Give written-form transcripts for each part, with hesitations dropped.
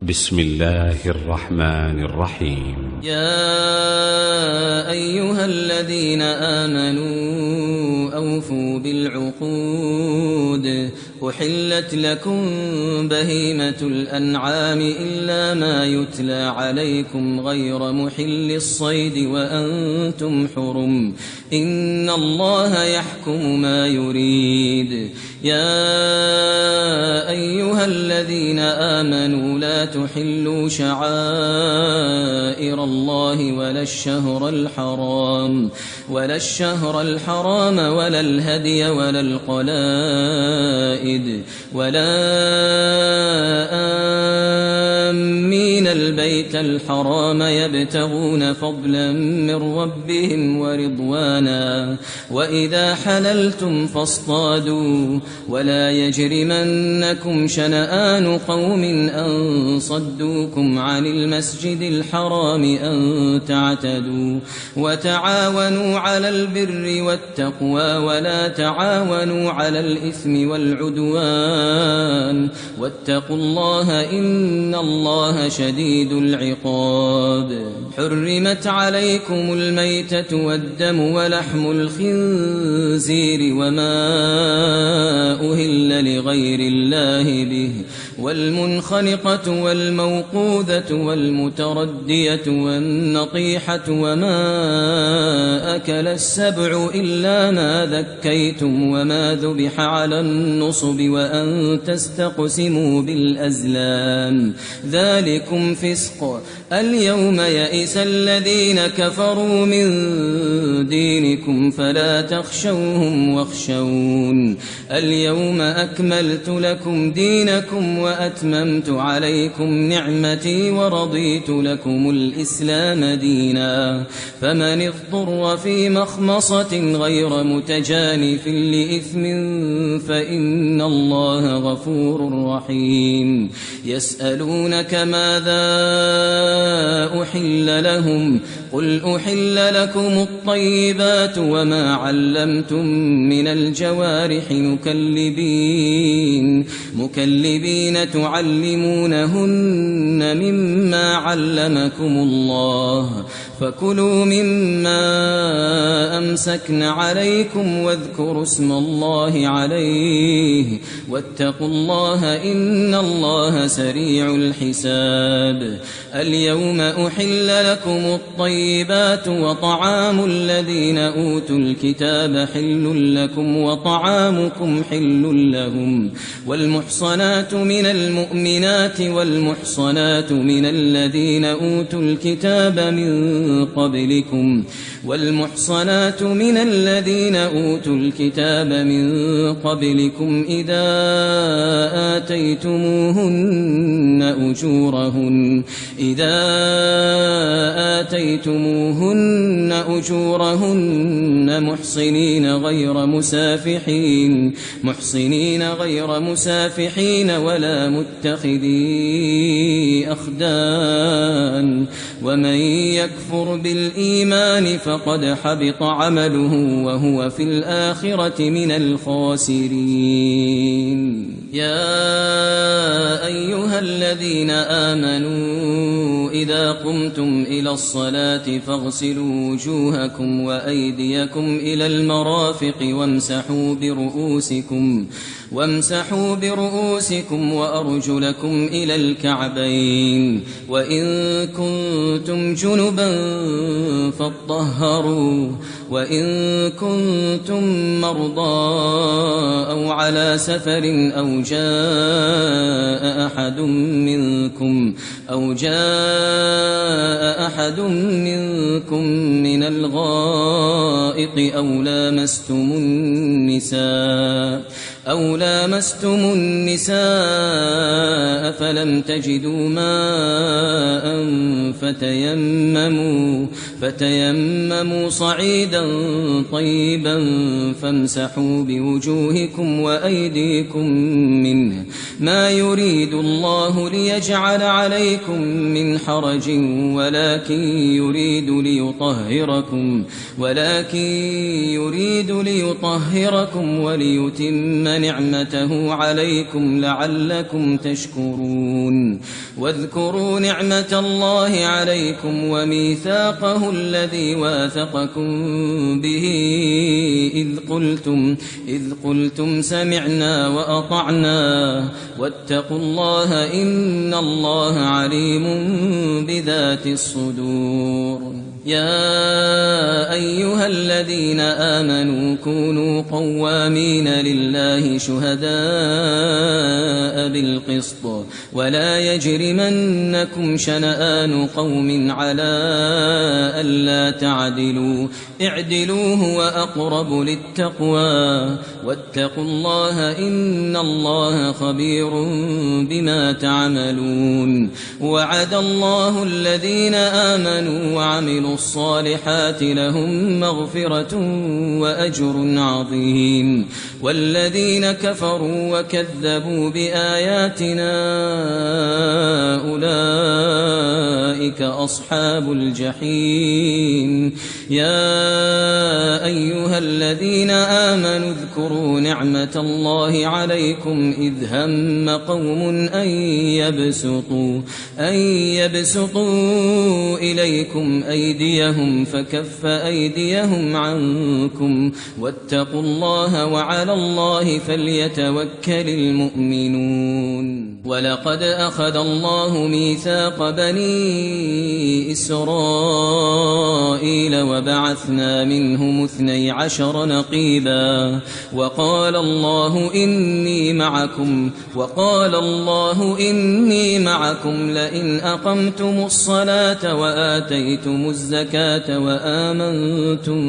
بسم الله الرحمن الرحيم. يا أيها الذين آمنوا أوفوا بالعقود أحلت لكم بهيمة الأنعام إلا ما يتلى عليكم غير محل الصيد وأنتم حرم إن الله يحكم ما يريد. يا أيها الذين آمنوا لا تحلوا شعائر الله ولا الشهر الحرام ولا الهدي ولا القلائد ولا آمين البيت الحرام يبتغون فضلا من ربهم ورضوانا وإذا حللتم فاصطادوا ولا يجرمنكم شنآن قوم أن صدوكم عن المسجد الحرام أن تعتدوا وتعاونوا على البر والتقوى ولا تعاونوا على الإثم والعدوان واتقوا الله إن الله شديد العقاب. حرمت عليكم الميتة والدم ولحم الخنزير وما أهل لغير الله به والمنخنقة والموقوذة والمتردية والنطيحة وما أكل السبع إلا ما ذكيتم وما ذبح على النصب وأن تستقسموا بالأزلام ذلكم فسق. اليوم يئس الذين كفروا من دينكم فلا تخشوهم واخشون اليوم أكملت لكم دينكم وأتممت عليكم نعمتي ورضيت لكم الإسلام دينا. فمن اضطر في مخمصة غير متجانف لإثم فإن الله غفور رحيم. يسألونك ماذا أحل لهم قل أحل لكم الطيبات وما علمتم من الجوارح مكلبين تعلمونهن مما علمكم الله فكلوا مما أمسكن عليكم واذكروا اسم الله عليه واتقوا الله إن الله سريع الحساب. اليوم أحل لكم الطيبات وطعام الذين أوتوا الكتاب حل لكم وطعامكم حل لهم والمحصنات من المؤمنات والمحصنات من الذين أوتوا الكتاب من قبلكم إذا آتيتموهن أجورهن محصنين غير مسافحين ولا متخذي أخدان ومن يكفر بالإيمان فقد حبط عمله وهو في الآخرة من الخاسرين. يا أيها الذين آمنوا إذا قمتم إلى الصلاة فاغسلوا وجوهكم وأيديكم إلى المرافق وامسحوا برؤوسكم وأرجلكم إلى الكعبين وإن كنتم جنبا فاطهروا وإن كنتم مرضى أو على سفر أو جاء أحد منكم من الغائط أو لامستم النساء فلم تجدوا ماء فتيمموا صعيدا طيبا فامسحوا بوجوهكم وأيديكم منه ما يريد الله ليجعل عليكم من حرج ولكن يريد ليطهركم وليتم نعمته عليكم لعلكم تشكرون واذكروا نعمة الله عليكم وميثاقه الذي واثقكم به إذ قلتم سمعنا وأطعنا واتقوا الله إن الله عليم بذات الصدور. يا أيها الذين آمنوا كونوا قوامين لله شهداء بالقسط ولا يجرمنكم شنآن قوم على ألا تعدلوا اعدلوا هو أقرب للتقوى واتقوا الله إن الله خبير بما تعملون. وعد الله الذين آمنوا وعملوا الصالحات لهم مغفرة وأجر عظيم والذين كفروا وكذبوا بآياتنا أولئك أصحاب الجحيم. يا أيها الذين آمنوا اذكروا نعمة الله عليكم إذ هم قوم أن يبسطوا إليكم أيديهم فكف أيديهم عنكم واتقوا الله وعلى الله فليتوكل المؤمنون. ولقد أخذ الله ميثاق بني إسرائيل وبعثنا منهم 12 نقيبا وقال الله إني معكم لئن أقمتم الصلاة وآتيتم الزكاة وآمنتم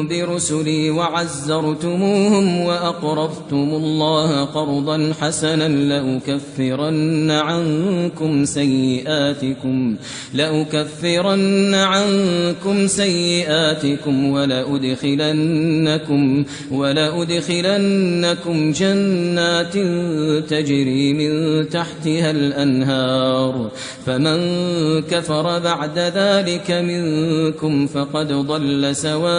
برسلي وعزرتموهم وأقرضتم الله قرضا حسنا لأكفرن عنكم سيئاتكم ولأدخلنكم جنات تجري من تحتها الأنهار فمن كفر بعد ذلك منكم فقد ضل سواء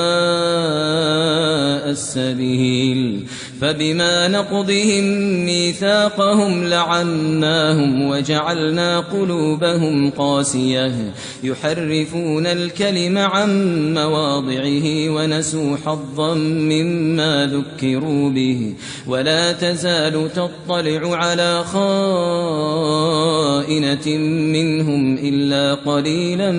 السبيل. فبما نقضهم ميثاقهم لعناهم وجعلنا قلوبهم قاسية يحرفون الكلم عن مواضعه ونسوا حظا مما ذكروا به ولا تزال تطلع على خائنة منهم إلا قليلا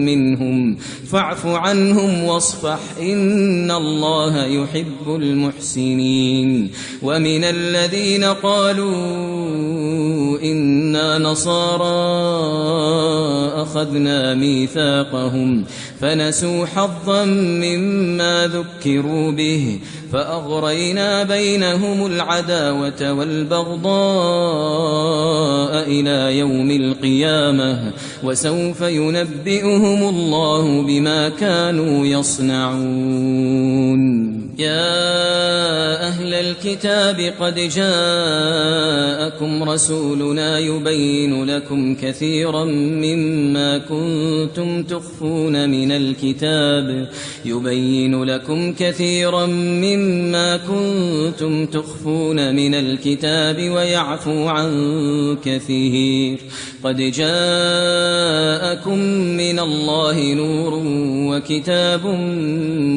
منهم فاعف عنهم واصفح إن الله يحب المحسنين. ومن الذين قالوا إنا نصارى أخذنا ميثاقهم فنسوا حظا مما ذكروا به فأغرينا بينهم العداوة والبغضاء إلى يوم القيامة وسوف ينبئهم الله بما كانوا يصنعون. يا أهل الكتاب قد جاءكم رسولنا يبين لكم كثيرا مما كنتم تخفون من الكتاب ويعفو عن كثير. قد جاءكم من الله نور وكتاب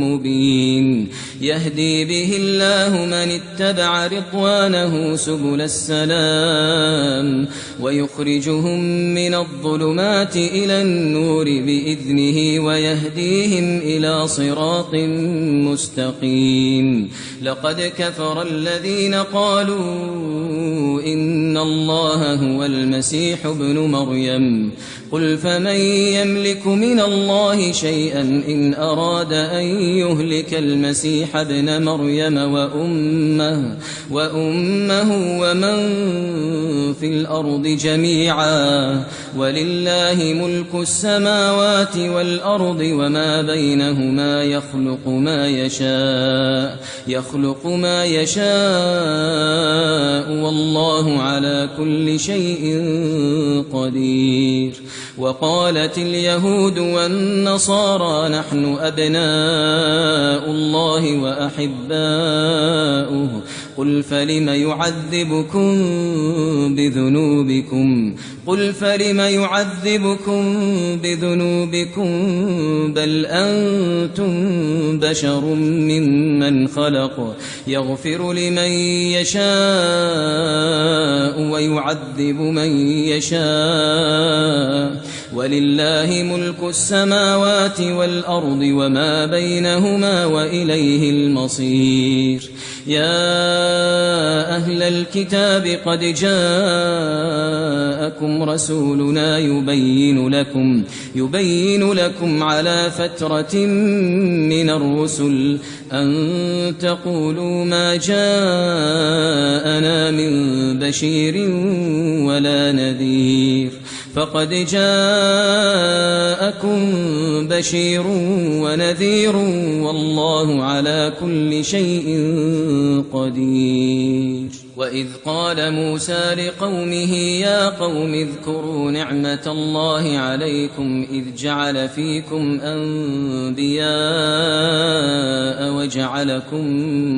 مبين يهدي به الله من اتبع رضوانه سبل السلام ويخرجهم من الظلمات إلى النور بإذنه ويهديهم إلى صراط مستقيم. لقد كفر الذين قالوا إن الله هو المسيح ابن مريم قل فمن يملك من الله شيئا إن أراد أن يهلك المسيح ابن مريم وأمه ومن في الأرض جميعا ولله ملك السماوات والأرض وما بينهما يخلق ما يشاء والله على كل شيء قدير. وقالت اليهود والنصارى نحن أبناء الله وأحباؤه قل فلم يعذبكم بذنوبكم بل أنتم بشر ممن خلق يغفر لمن يشاء ويعذب من يشاء ولله ملك السماوات والأرض وما بينهما وإليه المصير. يا أهل الكتاب قد جاءكم رسولنا يبين لكم على فترة من الرسل أن تقولوا ما جاءنا من بشير ولا نذير فقد جاءكم بشير ونذير والله على كل شيء قدير. وإذ قال موسى لقومه يا قوم اذكروا نعمة الله عليكم إذ جعل فيكم أنبياء وجعلكم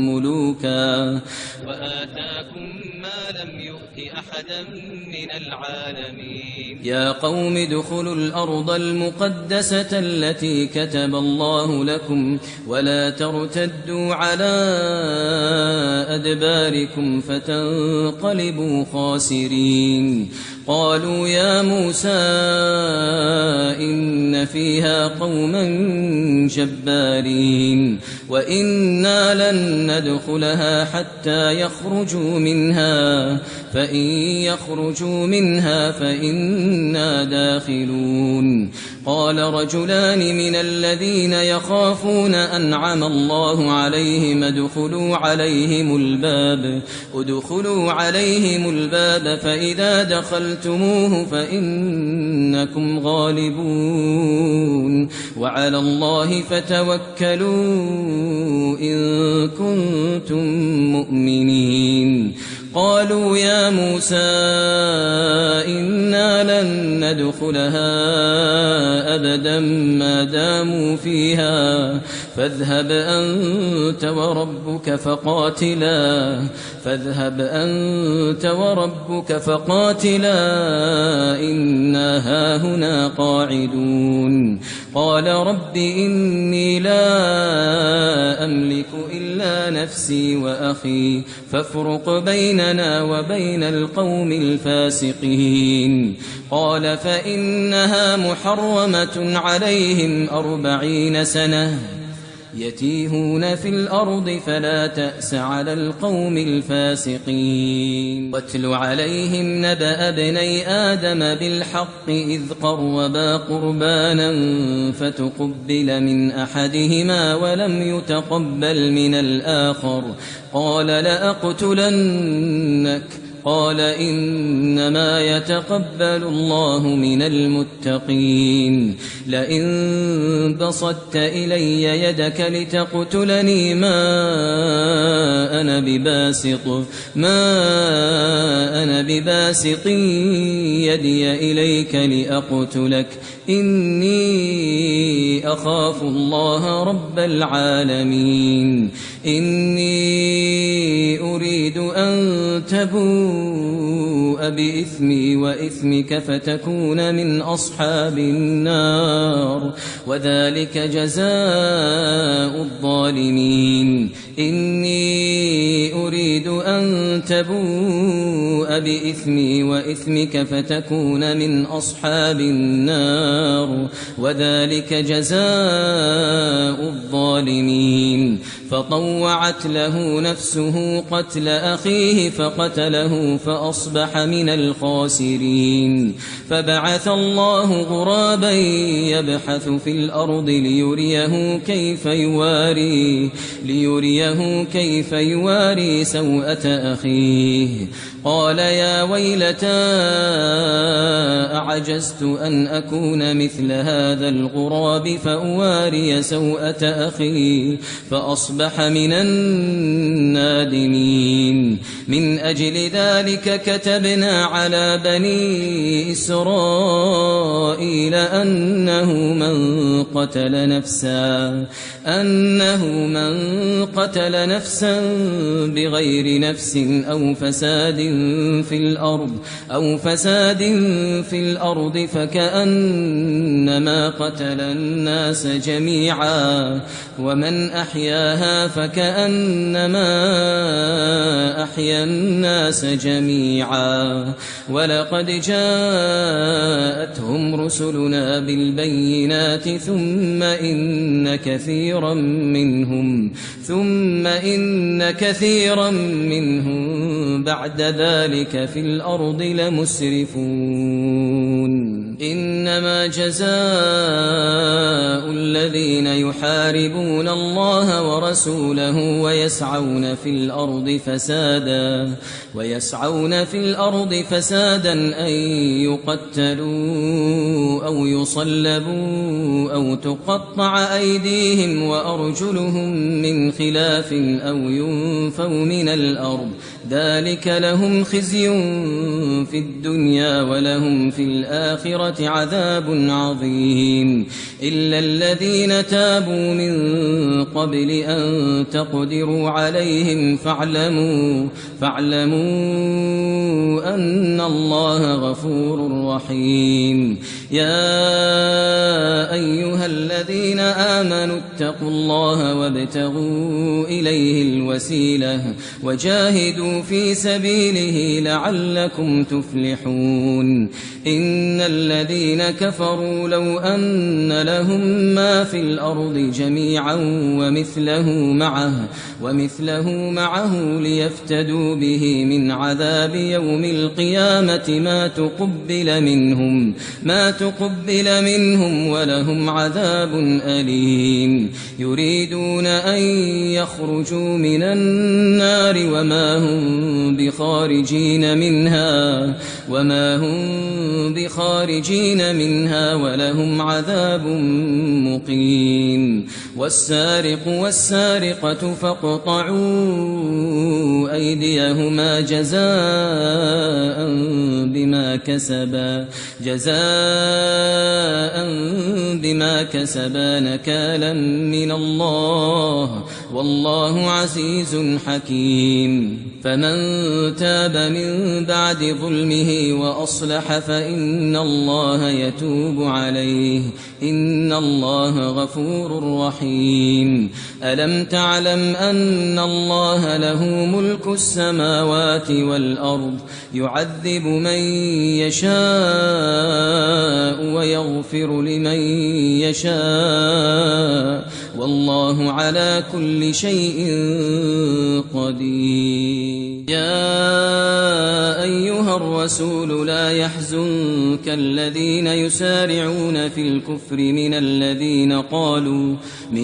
ملوكا وآتاكم ما لم يؤت أحدا من العالمين. يا قوم ادخلوا الأرض المقدسة التي كتب الله لكم ولا ترتدوا على أدباركم فتنقلبوا خاسرين. قالوا يا موسى إن فيها قوما جبارين وإنا لن ندخلها حتى يخرجوا منها فإن يخرجوا منها فإنا داخلون. قال رجلان من الذين يخافون أنعم الله عليهم ادخلوا عليهم الباب فإذا دخلتموه فإنكم غالبون وعلى الله فتوكلوا إن كنتم مؤمنين. قالوا يا موسى إنا لن ندخلها أبدا ما داموا فيها فاذهب أنت وربك فقاتلا إنا هاهنا قاعدون. قال رب إني لا أملك إلا نفسي وأخي فافرق بيننا وبين القوم الفاسقين. قال فإنها محرمة عليهم 40 سنة يتيهون في الأرض فلا تأس على القوم الفاسقين. واتل عليهم نبأ ابني آدم بالحق إذ قربا قربانا فتقبل من أحدهما ولم يتقبل من الآخر قال لأقتلنك قال إنما يتقبل الله من المتقين. لئن بسطت إلي يدك لتقتلني ما أنا بباسط يدي إليك لأقتلك إني أخاف الله رب العالمين. إني أريد أن تبوء بإثمي وإثمك فتكون من أصحاب النار وذلك جزاء الظالمين. إني أريد أن تبوء بإثمي وإثمك فتكون من أصحاب النار وذلك جزاء الظالمين. فطوعت له نفسه قتل أخيه فقتله فأصبح من الخاسرين. فبعث الله غرابا يبحث في الأرض ليريه كيف يواري سوءة أخيه. قال يا ويلتى أعجزت أن أكون مثل هذا الغراب فأواري سوءة أخي فأصبح من النادمين. من أجل ذلك كتبنا على بني إسرائيل أنه من قتل نفسا بغير نفس أو فساد في الأرض فكأنما قتل الناس جميعا ومن أحياها فكأنما أحيا الناس جميعا. ولقد جاءتهم رسلنا بالبينات ثم إن كثيرا منهم بعد ذلك في الأرض لمسرفون. إنما جزاء الذين يحاربون الله ورسوله ويسعون في الأرض فسادا أن يقتلوا أو يصلبوا أو تقطع أيديهم وأرجلهم من خلاف أو ينفوا من الأرض ذلك لهم خزي في الدنيا ولهم في الآخرة عذاب عظيم. إلا الذين تابوا من قبل أن تقدروا عليهم فاعلموا أن الله غفور رحيم. يا أيها الذين آمنوا اتقوا الله وابتغوا إليه الوسيلة وجاهدوا في سبيله لعلكم تفلحون. إن الذين كفروا لو أن لهم ما في الأرض جميعا ومثله معه ليفتدوا به من عذاب يوم القيامة ما تقبل منهم ولهم عذاب أليم. يريدون أن يخرجوا من النار وما هم بخارجين منها ولهم عذاب مقيم. والسارق والسارقة فاقطعوا أيديهما جزاء بما كسبا نكالا من الله والله عزيز حكيم. فمن تاب من بعد ظلمه وأصلح فإن الله يتوب عليه إن الله غفور رحيم. ألم تعلم أن الله له ملك السماوات والأرض يعذب من يشاء ويغفر لمن يشاء والله على كل شيء قدير. يا أيها الرسول لا يحزنك الذين يسارعون في الكفر من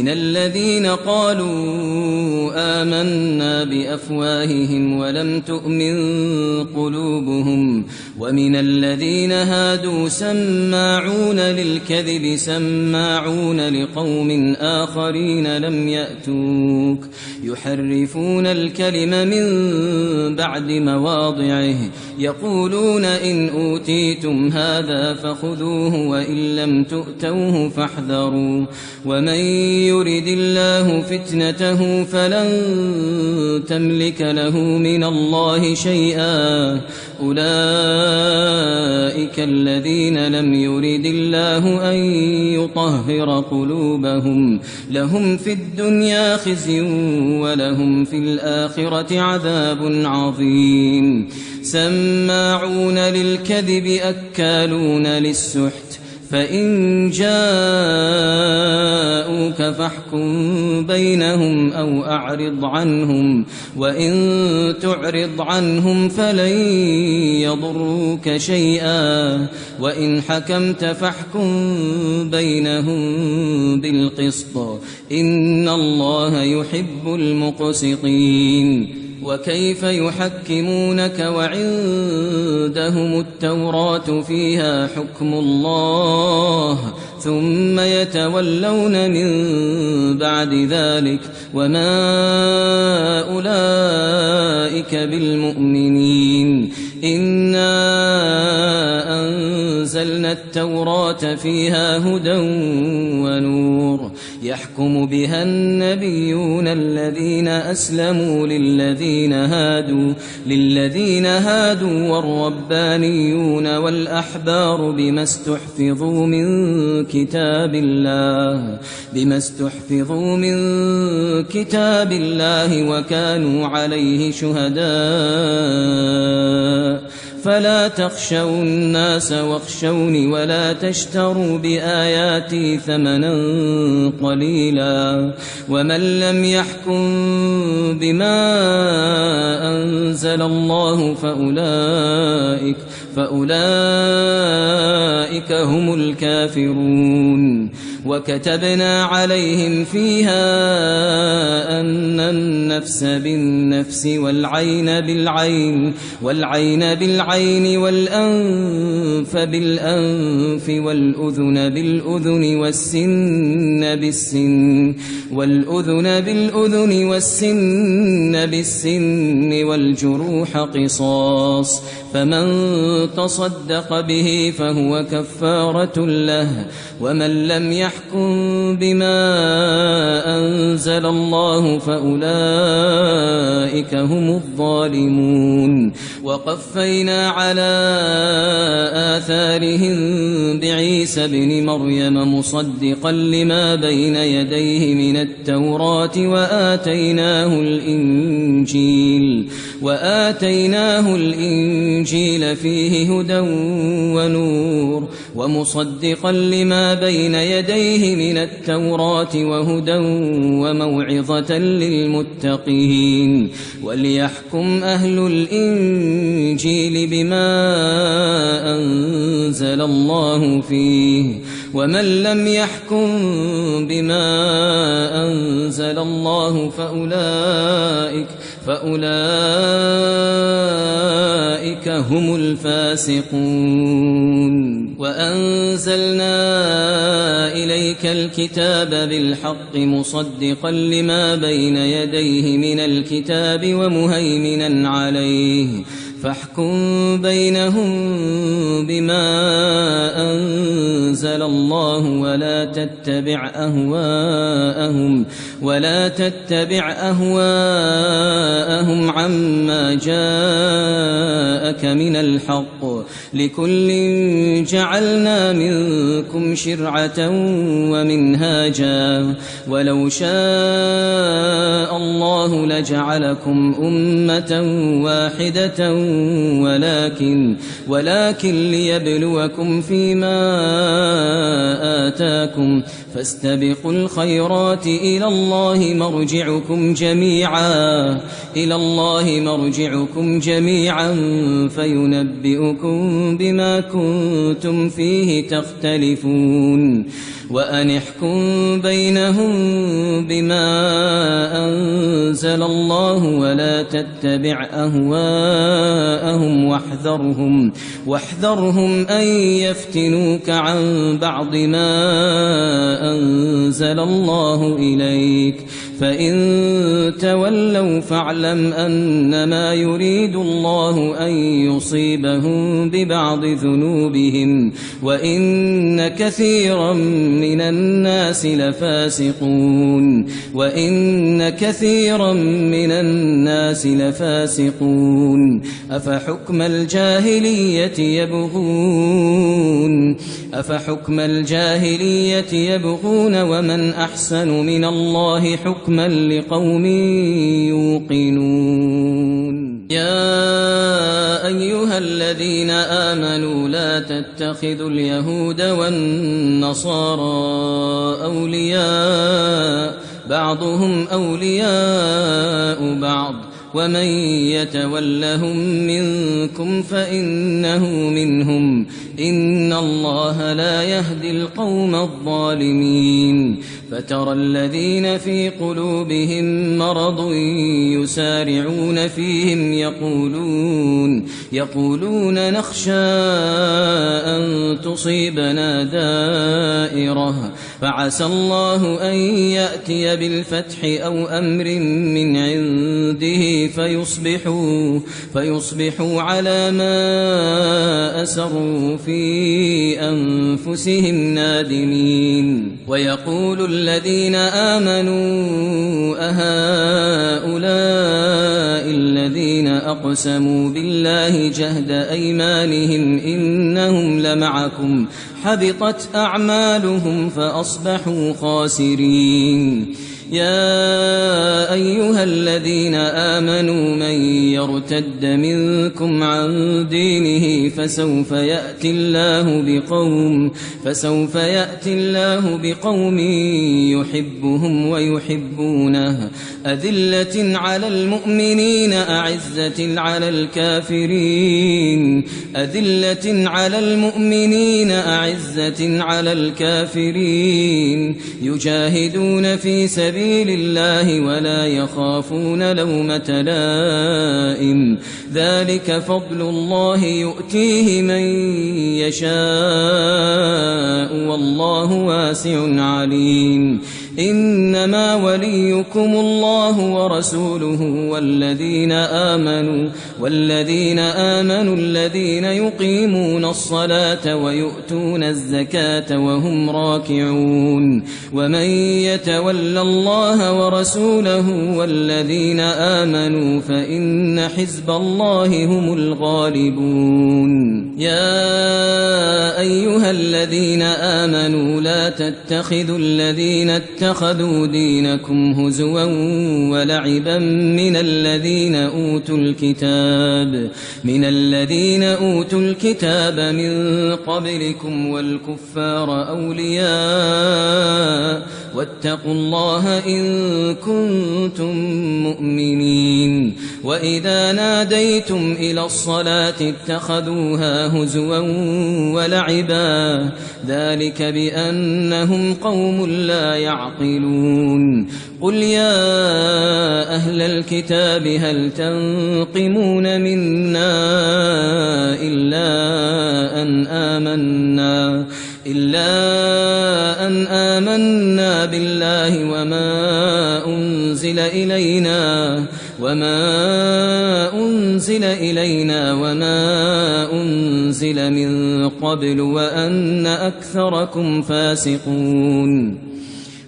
الذين قالوا آمنا بأفواههم ولم تؤمن قلوبهم ومن الذين هادوا سماعون للكذب سماعون لقوم آخرين لم يأتوك يحرفون الكلم من بعد مواضعه يقولون إن أوتيتم هذا فخذوه وإن لم تؤتوه فاحذروا ومن يرد الله فتنته فلن تملك له من الله شيئا أولئك الذين لم يرد الله أن يطهر قلوبهم لهم في الدنيا خزي ولهم في الآخرة عذاب عظيم. سماعون للكذب أكالون للسحت فإن جاءوك فاحكم بينهم أو أعرض عنهم وإن تعرض عنهم فلن يضروك شيئا وإن حكمت فاحكم بينهم بالقسط إن الله يحب المقسطين. وكيف يحكمونك وعندهم التوراة فيها حكم الله ثم يتولون من بعد ذلك وما أولئك بالمؤمنين إنا أنزلنا التوراة فيها هدى ونور يحكم بها النبيون الذين أسلموا للذين هادوا والربانيون والأحبار بما استحفظوا من كتاب الله وكانوا عليه شهداء فلا تخشوا الناس واخشوني ولا تشتروا بآياتي ثمنا قليلا ومن لم يحكم بما أنزل الله فأولئك هم الكافرون وكتبنا عليهم فيها أن النفس بالنفس والعين بالعين والأنف بالأنف والأذن بالأذن والسن بالسن والجروح قصاص فمن تصدق به فهو كفارة له ومن لم يحكم بما أنزل الله فأولئك هم الظالمون وقفينا على آثارهم بعيسى ابن مريم مصدقا لما بين يديه من التوراة وآتيناه الإنجيل فيه هدى ونور ومصدقا لما بين يديه من التوراة وهدى وموعظة للمتقين وليحكم أهل الإنجيل بما أنزل الله فيه ومن لم يحكم بما أنزل الله فأولئك هم الفاسقون وأنزلنا إليك الكتاب بالحق مصدقا لما بين يديه من الكتاب ومهيمنا عليه فاحكم بينهم بما أنزل الله ولا تتبع أهواءهم عما جاءك من الحق لكل جعلنا منكم شرعة ومنهاجا ولو شاء الله لجعلكم أمة واحدة ولكن ليبلوكم فيما آتاكم فاستبقوا الخيرات إلى الله مرجعكم جميعا فينبئكم بما كنتم فيه تختلفون وأن احكم بينهم بما أنزل الله ولا تتبع أهواءهم واحذرهم أن يفتنوك عن بعض ما أنزل الله إليك فإن تولوا فاعلم أنما يريد الله أن يصيبهم ببعض ذنوبهم وإن كثيرا من الناس لفاسقون أفحكم الجاهلية يبغون ومن أحسن من الله حكما لقوم يوقنون يا أيها الذين آمنوا لا تتخذوا اليهود والنصارى أولياء بعضهم أولياء بعض ومن يتولهم منكم فإنه منهم إن الله لا يهدي القوم الظالمين فترى الذين في قلوبهم مرض يسارعون فيهم يقولون نخشى أن تصيبنا دائرة فعسى الله أن يأتي بالفتح أو أمر من عنده فيصبحوا على ما أسروا في أنفسهم نادمين ويقول الذين آمنوا أهؤلاء الذين أقسموا بالله جهد أيمانهم إنهم لمعكم حبطت أعمالهم فأصبحوا خاسرين يا أيها الذين آمنوا من يرتد منكم عن دينه فسوف يأتي الله بقوم يحبهم ويحبونه أذلة على المؤمنين أعزة على الكافرين يجاهدون في سبيل الله ولا يخافون لومة لائم ذلك فضل الله يؤتيه من يشاء والله واسع عليم إنما وليكم الله ورسوله والذين آمنوا الذين يقيمون الصلاة ويؤتون الزكاة وهم راكعون ومن يتولى الله ورسوله والذين آمنوا فإن حزب الله هم الغالبون يا أيها الذين آمنوا لا تتخذوا الذين اتخذوا دينكم هزوا ولعبا من الذين أوتوا الكتاب من قبلكم والكفار أولياء واتقوا الله إن كنتم مؤمنين وإذا ناديتم إلى الصلاة اتخذوها هزوا ولعبا ذلك بأنهم قوم لا يعقلون قل يا أهل الكتاب هل تنقمون منا إلا أن آمنا بالله وما أنزل إلينا وما أنزل من قبل وأن أكثركم فاسقون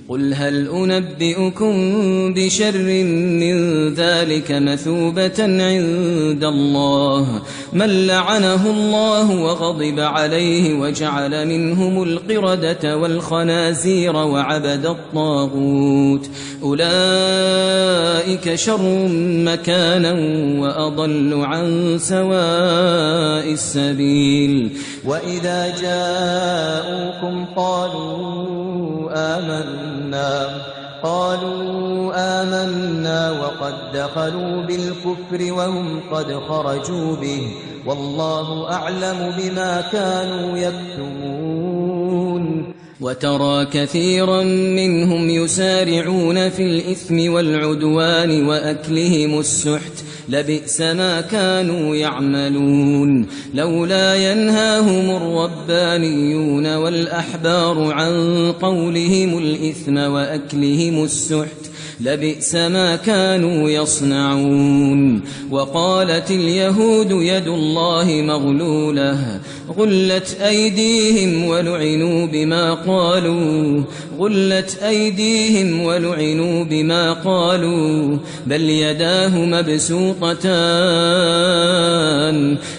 قل هل أنبئكم بشر من ذلك مثوبة عند الله من لعنه الله وغضب عليه وجعل منهم القردة والخنازير وعبد الطاغوت أولئك شر مكانا وأضل عن سواء السبيل وإذا جاءوكم قالوا آمنا وقد دخلوا بالكفر وهم قد خرجوا به والله أعلم بما كانوا يكتمون وترى كثيرا منهم يسارعون في الإثم والعدوان وأكلهم السحت لبئس ما كانوا يعملون لولا ينهاهم الربانيون والأحبار عن قولهم الإثم وأكلهم السحت لبئس ما كانوا يصنعون وقالت اليهود يد الله مغلولة غلت أيديهم ولعنوا بما قالوا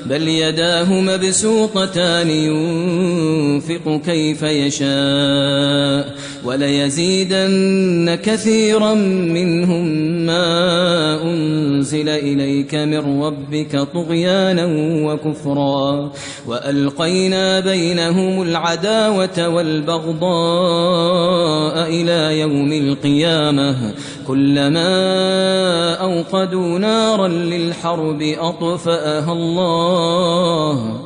بل يداه مبسوطتان ينفق كيف يشاء وليزيدن كثيرا منهم ما أنزل إليك من ربك طغيانا وكفرا وألقينا بينهم العداوة والبغضاء إلى يوم القيامة كلما أوقدوا نارا للحرب أطفأها الله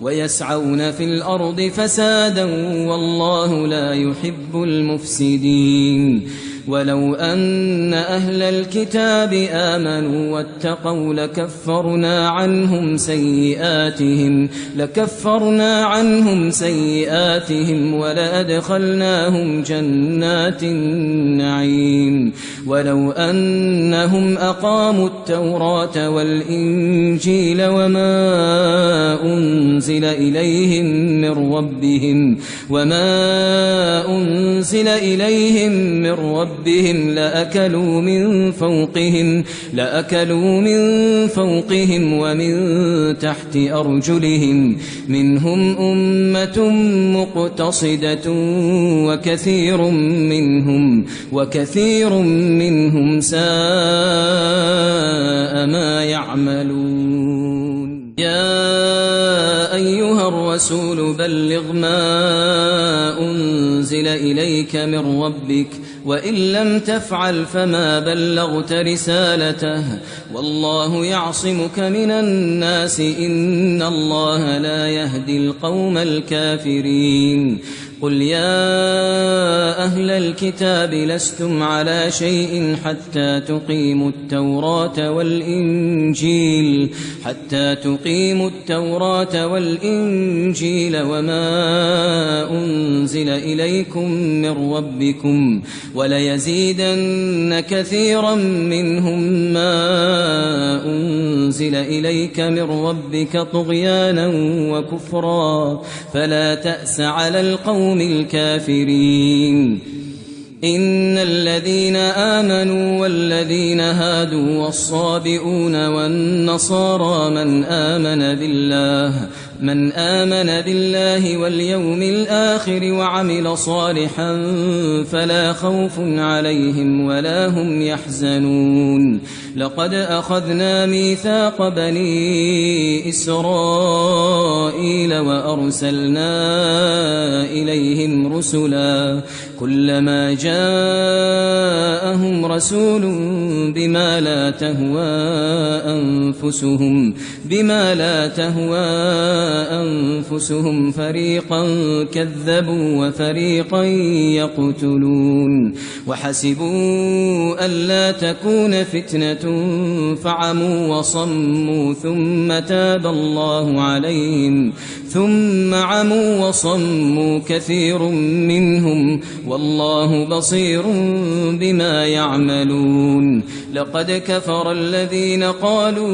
ويسعون في الأرض فسادا والله لا يحب المفسدين ولو أن أهل الكتاب آمنوا واتقوا لكفرنا عنهم سيئاتهم ولأدخلناهم جنات النعيم ولو أنهم أقاموا التوراة والإنجيل وما أنزل إليهم من ربهم لأكلوا من فوقهم ومن تحت أرجلهم منهم أمة مقتصدة وكثير منهم ساء ما يعملون يا أيها الرسول بلغ ما أنزل إليك من ربك وإن لم تفعل فما بلغت رسالته والله يعصمك من الناس إن الله لا يهدي القوم الكافرين قل يا أهل الكتاب لستم على شيء حتى تقيموا التوراة والإنجيل وما أنزل إليكم من ربكم وليزيدن كثيرا منهم ما أنزل إليك من ربك طغيانا وكفرا فلا تأس على القوم الكافرين إن الذين آمنوا والذين هادوا والصابئون والنصارى من آمن بالله واليوم الآخر وعمل صالحا فلا خوف عليهم ولا هم يحزنون لقد أخذنا ميثاق بني إسرائيل وأرسلنا إليهم رسلا كلما جاءهم رسول بما لا تهوى أنفسهم فريقا كذبوا وفريقا يقتلون وحسبوا ألا تكون فتنة فعموا وصموا ثم عموا وصموا كثير منهم والله بصير بما يعملون لقد كفر الذين قالوا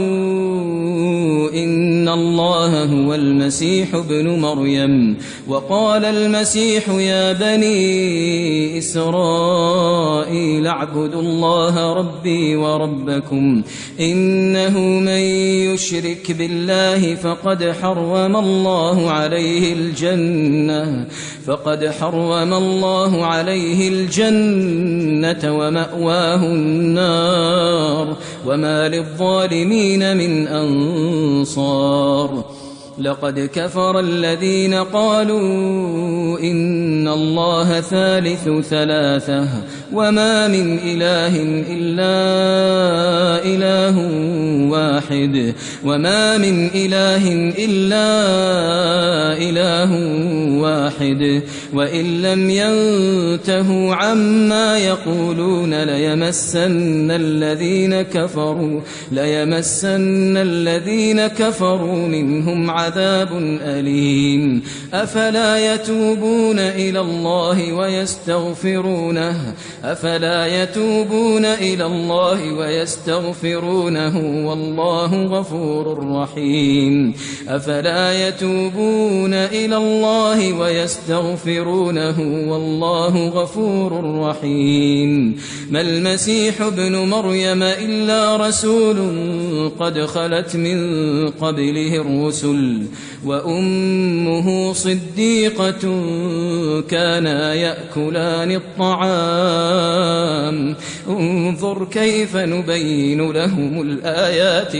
إن الله هو المسيح ابن مريم وقال المسيح يا بني إسرائيل اعبدوا الله ربي وربكم إنه من يشرك بالله فقد حرم الله عليه الجنة ومأواه النار وما للظالمين من أنصار لقد كفر الذين قالوا إن الله ثالث ثلاثة وما من إله إلا إله واحد وإن لم ينتهوا عما يقولون ليمسن الذين كفروا منهم عذاب أليم أفلا يتوبون إلى الله ويستغفرونه والله غفور رحيم أفلا يتوبون إلى الله ويستغفرونه والله غفور رحيم ما المسيح ابن مريم إلا رسول قد خلت من قبله الرسل الرسل وأمه صديقة كانا يأكلان الطعام انظر كيف نبين لهم الآيات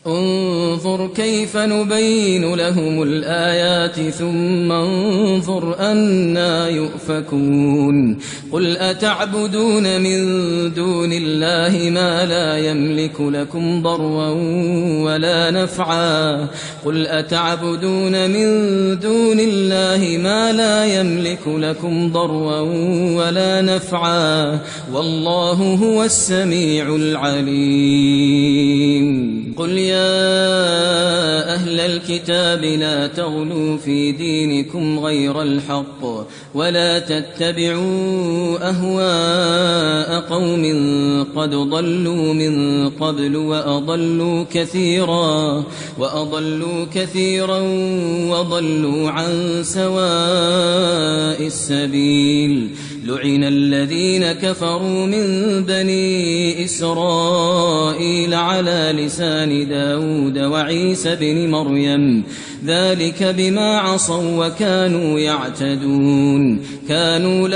انظر كيف نبين لهم الآيات ثم انظر أنا يؤفكون قل أتعبدون من دون الله ما لا يملك لكم ضرا ولا نفعا قل أتعبدون من دون الله ما لا يملك لكم ضرا ولا نفعا والله هو السميع العليم قل يا أهل الكتاب لا تغلوا في دينكم غير الحق ولا تتبعوا أهواء قوم قد ضلوا من قبل وأضلوا كثيرا وضلوا عن سواء السبيل لعن الذين كفروا من بني إسرائيل على لسان داود وعيسى بن مريم ذلك بما عصوا وكانوا يعتدون كانوا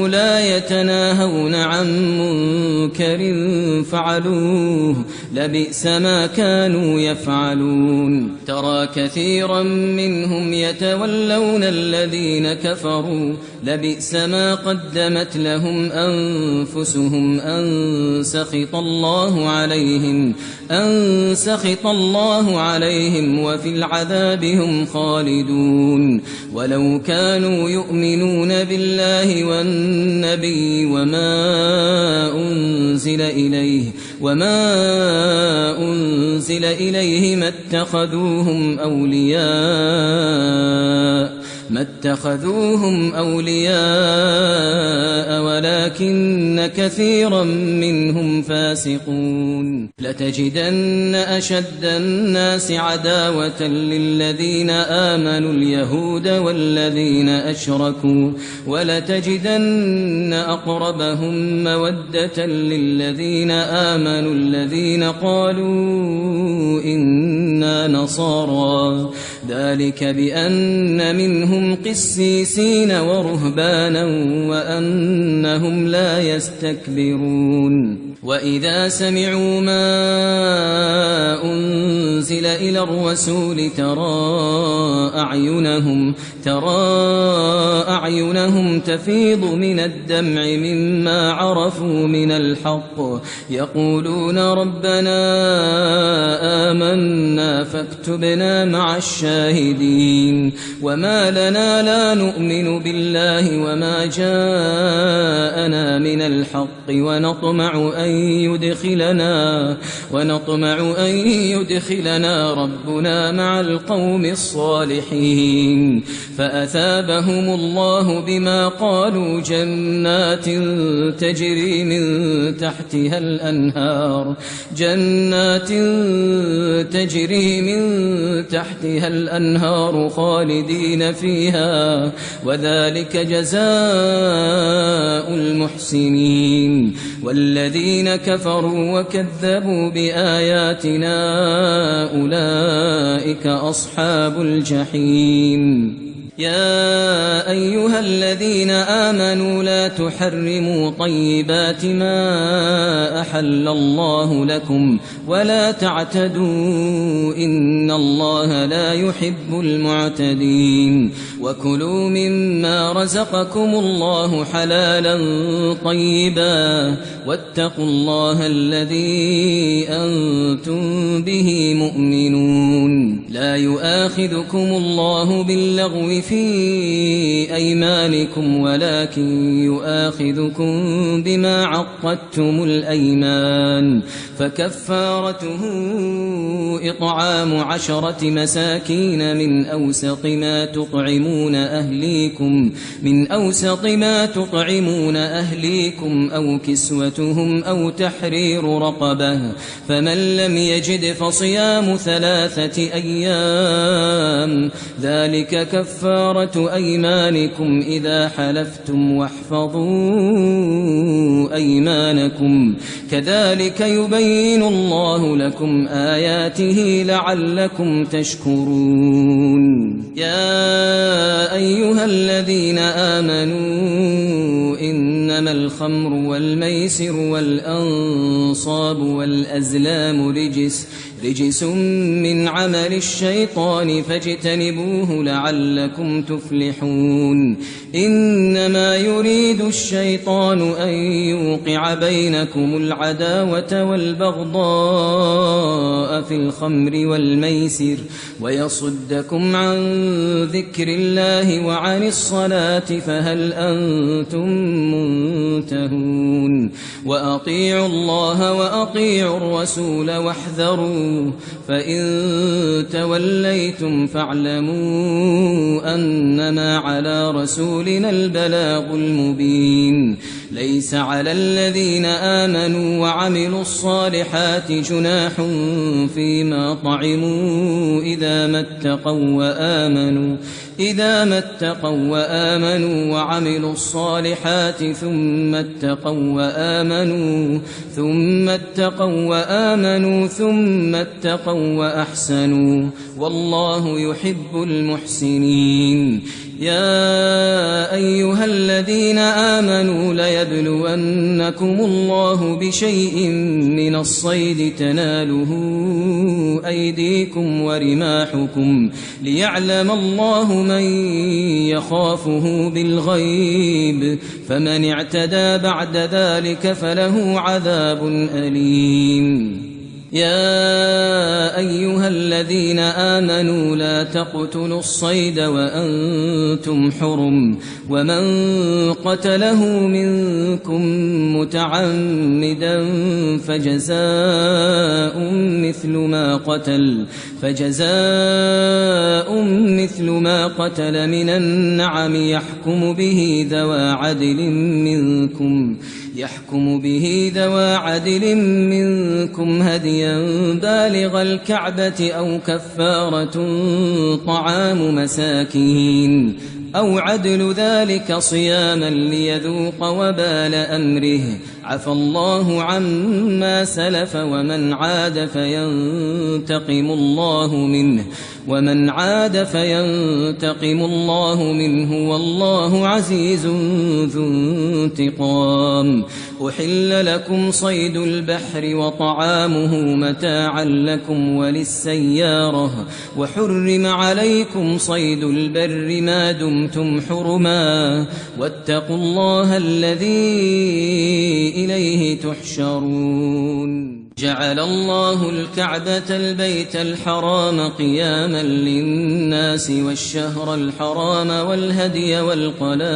لا يتناهون عن منكر فعلوه لبئس ما كانوا يفعلون ترى كثيرا منهم يتولون الذين كفروا لبئس ما قدمت لهم أنفسهم أن سخط الله عليهم وفي العذاب هم خالدون ولو كانوا يؤمنون بالله والنبي وما أنزل إليه ما اتخذوهم أولياء ولكن كثيرا منهم فاسقون لتجدن أشد الناس عداوة للذين آمنوا اليهود والذين أشركوا ولتجدن أقربهم مودة للذين آمنوا الذين قالوا إنا نصارى ذلك بأن منهم قسيسين ورهبانا وأنهم لا يستكبرون وإذا سمعوا ما أنزل إلى الرسول ترى أعينهم تفيض من الدمع مما عرفوا من الحق يقولون ربنا آمنا فاكتبنا مع الشاهدين وما لنا لا نؤمن بالله وما جاءنا من الحق ونطمع أن يدخلنا ربنا مع القوم الصالحين فأثابهم الله بما قالوا جنات تجري من تحتها الأنهار خالدين فيها وذلك جزاء المحسنين والذين كفروا وكذبوا بآياتنا أولئك أصحاب الجحيم يا أيها الذين آمنوا لا تحرموا طيبات ما أحل الله لكم ولا تعتدوا إن الله لا يحب المعتدين وكلوا مما رزقكم الله حلالا طيبا واتقوا الله الذي أنتم به مؤمنون لا يؤاخذكم الله باللغو في أيمانكم ولكن يؤاخذكم بما عقدتم الأيمان فكفارته إطعام 10 مساكين من أوسط ما تطعمون أهليكم أو كسوتهم أو تحرير رقبة فمن لم يجد فصيام 3 أيام ذلك كفارة أيمانكم إذا حلفتم واحفظوا أيمانكم كذلك يبين الله لكم آياته لعلكم تشكرون يا أيها الذين آمنوا إنما الخمر والميسر والأنصاب والأزلام رجس من عمل الشيطان فاجتنبوه لعلكم تفلحون إنما يريد الشيطان أن يوقع بينكم العداوة والبغضاء في الخمر والميسر ويصدكم عن ذكر الله وعن الصلاة فهل أنتم منتهون وأطيعوا الله وأطيعوا الرسول واحذروا فإن توليتم فاعلموا أنما على رسولنا البلاغ المبين ليس على الذين آمنوا وعملوا الصالحات جناح فيما طعموا إذا ما اتقوا وآمنوا وعملوا الصالحات ثم اتقوا وأحسنوا والله يحب المحسنين يا أيها الذين آمنوا ليبلونكم الله بشيء من الصيد تناله أيديكم ورماحكم ليعلم الله من يخافه بالغيب فمن اعتدى بعد ذلك فله عذاب أليم يا أيها الذين آمنوا لا تقتلوا الصيد وأنتم حرم ومن قتله منكم متعمدا فجزاء مثل ما قتل من النعم يحكم به ذوى عدل منكم هديا بالغ الكعبة أو كفارة طعام مساكين أو عدل ذلك صياما ليذوق وبال أمره عفى الله عما سلف ومن عاد فينتقم الله منه والله عزيز ذو انتقام أحل لكم صيد البحر وطعامه متاعا لكم وللسيارة وحرم عليكم صيد البر ما دمتم حرما واتقوا الله الذي إليه تحشرون جعل الله الكعبة البيت الحرام قياما للناس والشهر الحرام والهدي والقلائد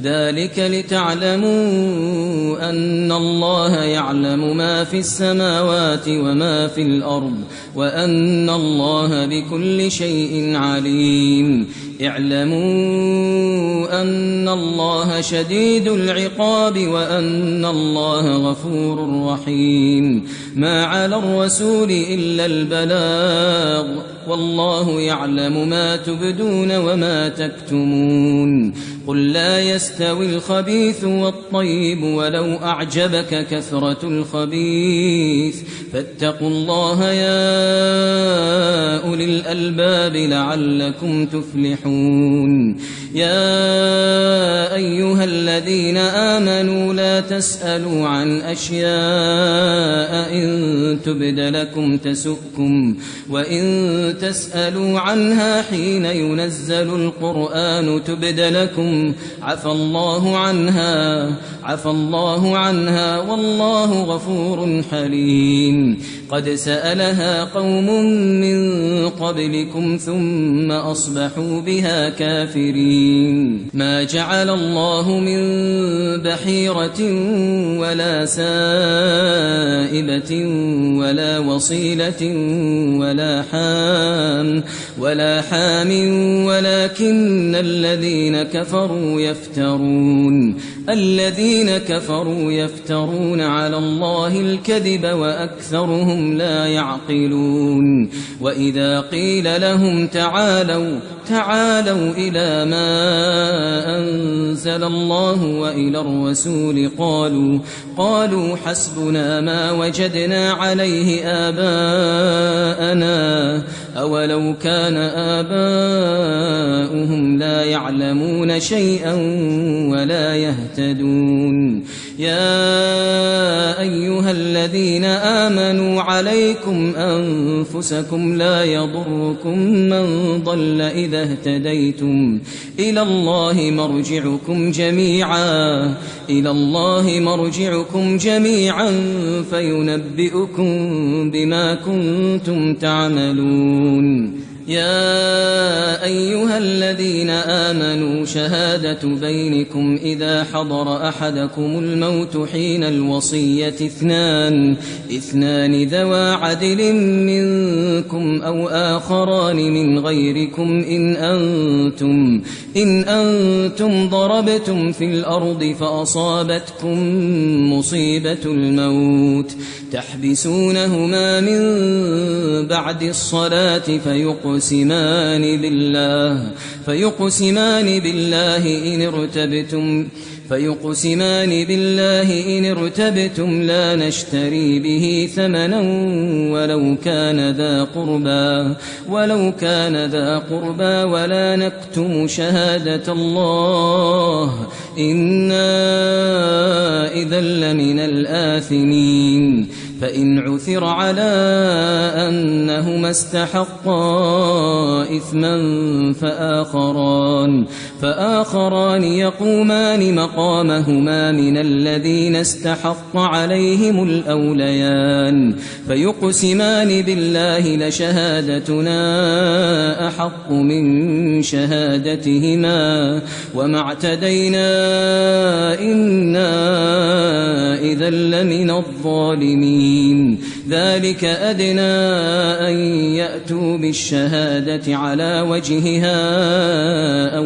ذلك لتعلموا أن الله يعلم ما في السماوات وما في الأرض وأن الله بكل شيء عليم اعلموا أن الله شديد العقاب وأن الله غفور رحيم ما على الرسول إلا البلاغ والله يعلم ما تبدون وما تكتمون قل لا يستوي الخبيث والطيب ولو أعجبك كثرة الخبيث فاتقوا الله يا أولي الألباب لعلكم تفلحون يا أيها الذين آمنوا لا تسألوا عن أشياء إن تبد لكم تسؤكم وإن تسألوا عنها حين ينزل القرآن تبد لكم عفى الله عنها والله غفور حليم قد سألها قوم من قبلكم ثم أصبحوا بها كافرين ما جعل الله من بحيرة ولا سائبة ولا وصيلة ولا حام ولكن الذين كفروا يفترون على الله الكذب وأكثرهم لا يعقلون وإذا قيل لهم تعالوا إلى ما أنزل الله وإلى الرسول قالوا حسبنا ما وجدنا عليه آباءنا أولو كان آباؤهم لا يعلمون شيئا ولا يهتدون يا أيها الذين آمنوا عليكم أنفسكم لا يضركم من ضل إذا اهتديتم إلى الله مرجعكم جميعا فينبئكم بما كنتم تعملون يا أيها الذين آمنوا شهادة بينكم إذا حضر أحدكم الموت حين الوصية اثنان ذوى عدل منكم أو آخران من غيركم إن أنتم ضربتم في الأرض فأصابتكم مصيبة الموت تحبسونهما من بعد الصلاة فيقسمان بالله إن ارتبتم لا نشتري به ثمنا ولو كان ذا قربى ولا نكتم شهادة الله إنا إذا لمن الآثمين فإن عثر على أنهما استحقا إثما فآخران يقومان مقامهما من الذين استحق عليهم الأوليان فيقسمان بالله لشهادتنا أحق من شهادتهما وما اعتدينا إنا إذا لمن الظالمين ذلك أدنى أن يأتوا بالشهادة على وجهها أو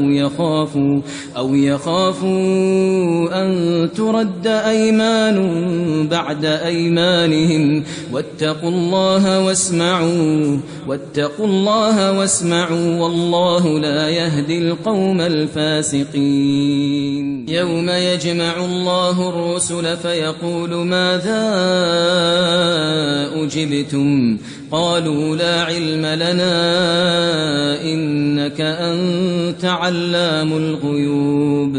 يخافوا أن ترد أيمان بعد أيمانهم واتقوا الله واسمعوا والله لا يهدي القوم الفاسقين يوم يجمع الله الرسل فيقول ماذا أجبتم قالوا لا علم لنا إنك أنت علام الغيوب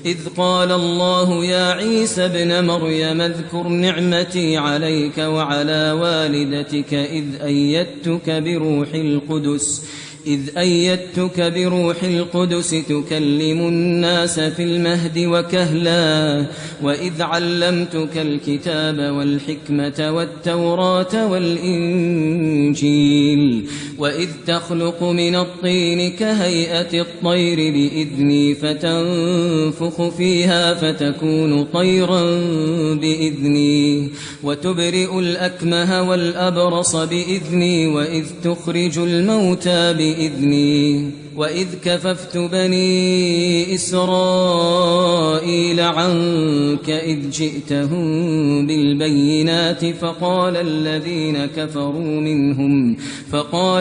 إذ قال الله يا عيسى ابن مريم اذكر نعمتي عليك وعلى والدتك إذ أيدتك بروح القدس تكلم الناس في المهد وكهلا وإذ علمتك الكتاب والحكمة والتوراة والإنجيل وإذ تخلق من الطين كهيئة الطير بإذني فتنفخ فيها فتكون طيرا بإذني وتبرئ الأكمه والأبرص بإذني وإذ تخرج الموتى بإذني وإذ كففت بني إسرائيل عنك إذ جئتهم بالبينات فقال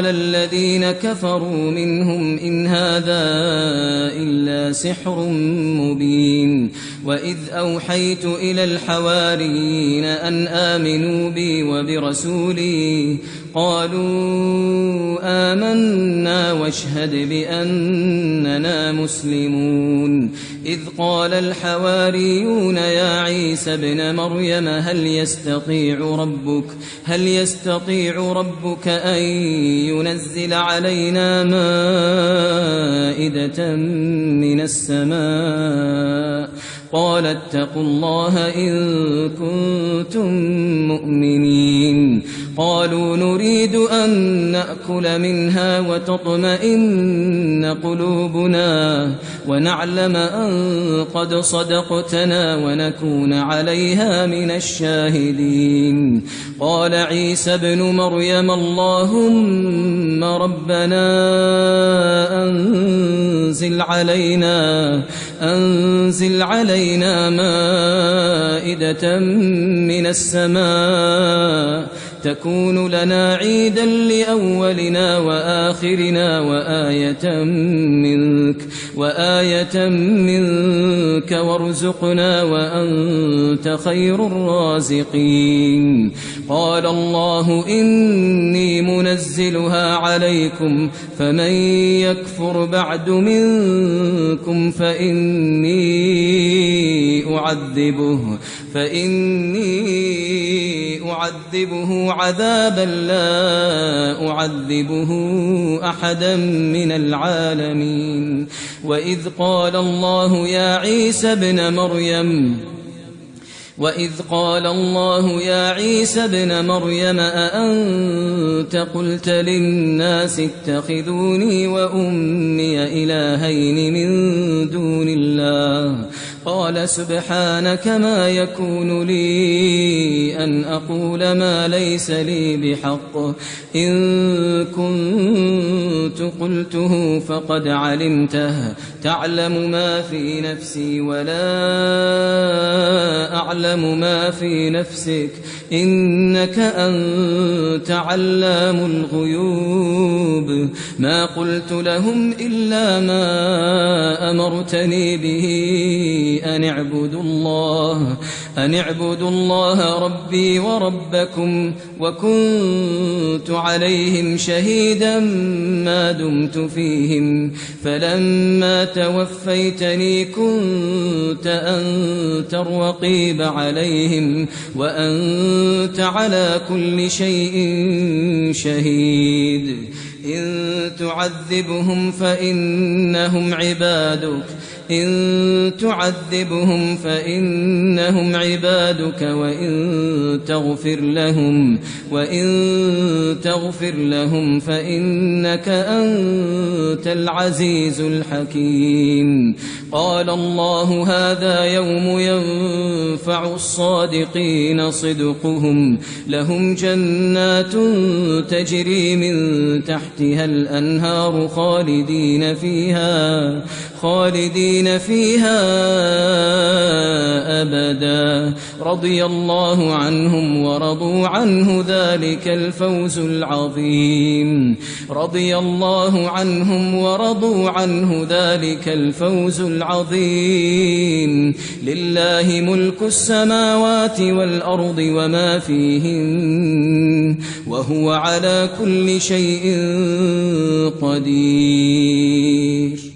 الذين كفروا منهم إن هذا إلا سحر مبين وإذ أوحيت إلى الحواريين أن آمنوا بي وبرسولي قالوا آمنا واشهد بأننا مسلمون إذ قال الحواريون يا عيسى ابن مريم هل يستطيع ربك أن ينزل علينا مائدة من السماء قال اتقوا الله إن كنتم مؤمنين قالوا نريد أن نأكل منها وتطمئن قلوبنا ونعلم أن قد صدقتنا ونكون عليها من الشاهدين قال عيسى ابن مريم اللهم ربنا أنزل علينا مائدة من السماء تكون لنا عيدا لأولنا وآخرنا وآية منك وارزقنا وأنت خير الرازقين. قال الله إني منزلها عليكم فمن يكفر بعد منكم فإني أعذبه عذابا لا أعذبه أحدا من العالمين. وإذ قال الله يا عيسى ابن مريم أأنت قلت للناس اتخذوني وأمي إلهين من دون الله قال سبحانك ما يكون لي أن أقول ما ليس لي بحق إن كنت قلته فقد علمته تعلم ما في نفسي ولا أعلم ما في نفسك إنك أنت علام الغيوب. ما قلت لهم إلا ما أمرتني به أن اعبدوا الله ربي وربكم وكنت عليهم شهيدا ما دمت فيهم فلما توفيتني كنت أنت الرقيب عليهم وأنت على كل شيء شهيد. إن تعذبهم فإنهم عبادك وإن تغفر لهم فإنك أنت العزيز الحكيم. قال الله هذا يوم ينفع الصادقين صدقهم لهم جنات تجري من تحتها الأنهار خالدين فيها أبدا رضي الله عنهم ورضوا عنه ذلك الفوز العظيم. لله ملك السماوات والأرض وما فيهن وهو على كل شيء قدير.